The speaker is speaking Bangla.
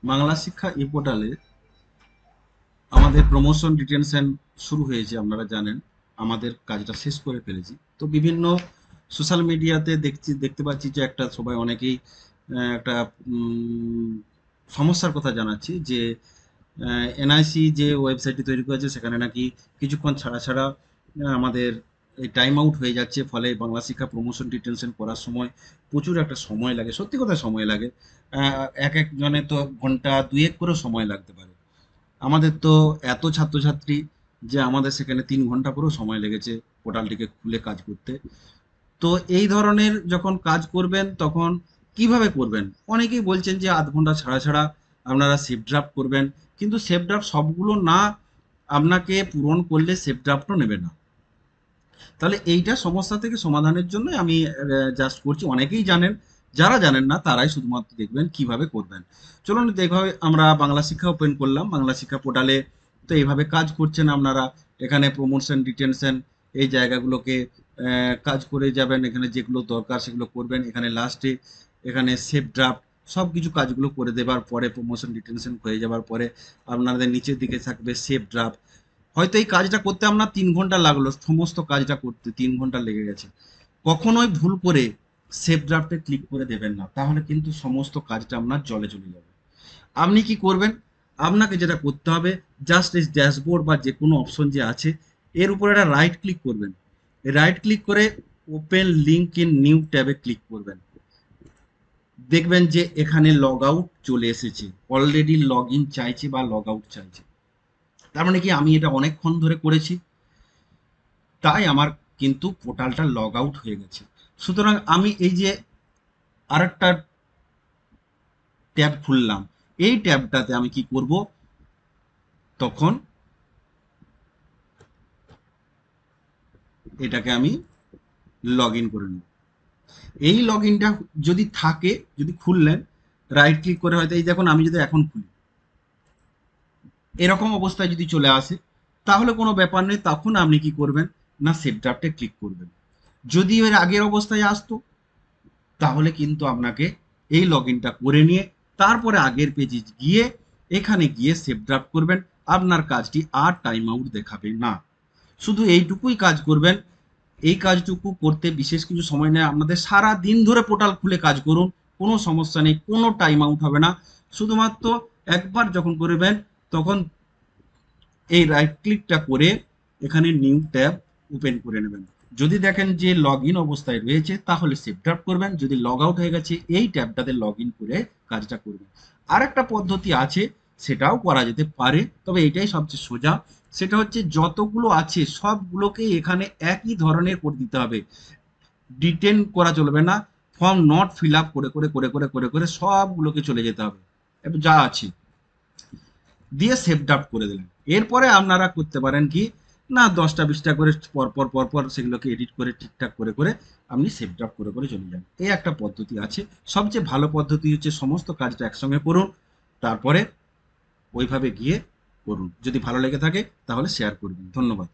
বাংলা শিক্ষা ই পোর্টালে আমাদের প্রমোশন ডিটেনশন শুরু হয়েছে, আপনারা জানেন। আমাদের কাজটা শেষ করে ফেলেছি, তো বিভিন্ন সোশ্যাল মিডিয়াতে দেখতে পাচ্ছি যে একটা সবাই অনেকেই একটা উম, সমস্যার কথা জানাচ্ছি যে এনআইসি যে ওয়েবসাইটটি তৈরি করেছে সেখানে নাকি কিছুক্ষণ ছাড়া ছাড়া আমাদের এই টাইম আউট হয়ে যাচ্ছে, ফলে বাংলা শিক্ষা প্রমোশন ডিটেনশন করার সময় প্রচুর একটা সময় লাগে, সত্যি কথা সময় লাগে। এক একজনে তো ঘন্টা দুয়েক করে সময় লাগতে পারে। আমাদের তো এত ছাত্রছাত্রী যে আমাদের সেখানে 3 ঘন্টা করেও সময় লেগেছে পোর্টালটিকে খুলে কাজ করতে। তো এই ধরনের যখন কাজ করবেন তখন কিভাবে করবেন? অনেকেই বলছেন যে আধ ঘন্টা ছাড়া ছাড়া আপনারা সেফ ড্রাফট করবেন, কিন্তু সেফ ড্রাফট সবগুলো না আপনাকে পূরণ করলে সেফ ড্রাফটও নেবে না। তাহলে এইটা সমস্যা থেকে সমাধানের জন্য আমি জাস্ট করছি, অনেকেই জানেন, যারা জানেন না তারাই শুধুমাত্র দেখবেন কিভাবে করবেন। চলুন এইভাবে আমরা বাংলা শিক্ষা ওপেন করলাম। বাংলা শিক্ষা পোর্টালে তো এইভাবে কাজ করছেন আপনারা। এখানে প্রমোশন ডিটেনশন এই জায়গাগুলোকে কাজ করে যাবেন, এখানে যেগুলো দরকার সেগুলো করবেন, এখানে লাস্টে এখানে সেফ ড্রাফট সব কিছু কাজগুলো করে দেবার পরে প্রমোশন ডিটেনশন হয়ে যাবার পরে আপনাদের নিচের দিকে থাকবে সেফ ড্রাফট। হয়তো এই কাজটা করতে আপনার 3 ঘন্টা লাগলো, সমস্ত কাজটা করতে 3 ঘন্টা লেগে গেছে। কখনোই ভুল করে সেভ ড্রাফটে ক্লিক করে দেবেন না, তাহলে কিন্তু সমস্ত কাজটা আপনার জলে চলে যাবে। আপনি কি করবেন? আপনাকে যেটা করতে হবে, জাস্ট এই ড্যাশবোর্ড বা যে কোনো অপশন যে আছে এর উপরে একটা রাইট ক্লিক করবেন। রাইট ক্লিক করে ওপেন লিঙ্ক ইন নিউ ট্যাবে ক্লিক করবেন। দেখবেন যে এখানে লগ আউট চলে এসেছে, অলরেডি লগ ইন চাইছে বা লগ আউট চাইছে। তার মানে কি আমি এটা অনেকক্ষণ ধরে করেছি, তাই আমার কিন্তু পোর্টালটা লগ আউট হয়ে গেছে। সুতরাং আমি এই যে আরেকটা ট্যাব খুললাম, এই ট্যাবটাতে আমি কি করব, তখন এটাকে আমি লগ ইন করে নেব। এই লগ ইনটা যদি থাকে, যদি খুললেন, রাইট ক্লিক করে হয়তো এই দেখুন আমি যদি এখন খুলি এরকম অবস্থায় যদি চলে আসে, তাহলে কোনো ব্যাপার নেই, তখন আপনি কি করবেন না সেভ ড্রাফটে ক্লিক করবেন। যদি এর আগের অবস্থায় আসতো তাহলে কিন্তু আপনাকে এই লগ ইনটা করে নিয়ে তারপরে আগের পেজে গিয়ে এখানে গিয়ে সেভ ড্রাফট করবেন। আপনার কাজটি আর টাইম আউট দেখাবে না। শুধু এইটুকুই কাজ করবেন। এই কাজটুকু করতে বিশেষ কিছু সময় নেয় আপনাদের, সারা দিন ধরে পোর্টাল খুলে কাজ করুন, কোনো সমস্যা নেই, কোনো টাইম আউট হবে না। শুধুমাত্র একবার যখন করবেন তখন এই রাইট ক্লিকটা করে এখানে নিউ ট্যাব ওপেন করে নেবেন। যদি দেখেন যে লগ ইন অবস্থায় রয়েছে তাহলে সেভ ড্রাফট করবেন, যদি লগ আউট হয়ে গেছে এই ট্যাবটাতে লগ ইন করে কাজটা করবেন। আর একটা পদ্ধতি আছে, সেটাও করা যেতে পারে, তবে এটাই সবচেয়ে সোজা। সেটা হচ্ছে যতগুলো আছে সবগুলোকে এখানে একই ধরনের করে দিতে হবে, ডিটেন করা চলবে না। ফর্ম নট ফিল আপ করে করে করে করে করে করে সবগুলোকে চলে যেতে হবে, এবার যা আছে দিয়ে সেভ ড্রাফট করে দিলেন। এরপরে আপনারা করতে পারেন কি না 10টা 20টা করে পরপর পরপর সেগুলোকে এডিট করে ঠিকঠাক করে করে আপনি সেভ ড্রাফট করে করে চলে যান। এই একটা পদ্ধতি আছে। সবচেয়ে ভালো পদ্ধতি হচ্ছে সমস্ত কাজটা একসঙ্গে করুন, তারপরে ওইভাবে গিয়ে করুন। যদি ভালো লেগে থাকে তাহলে শেয়ার করবেন। ধন্যবাদ।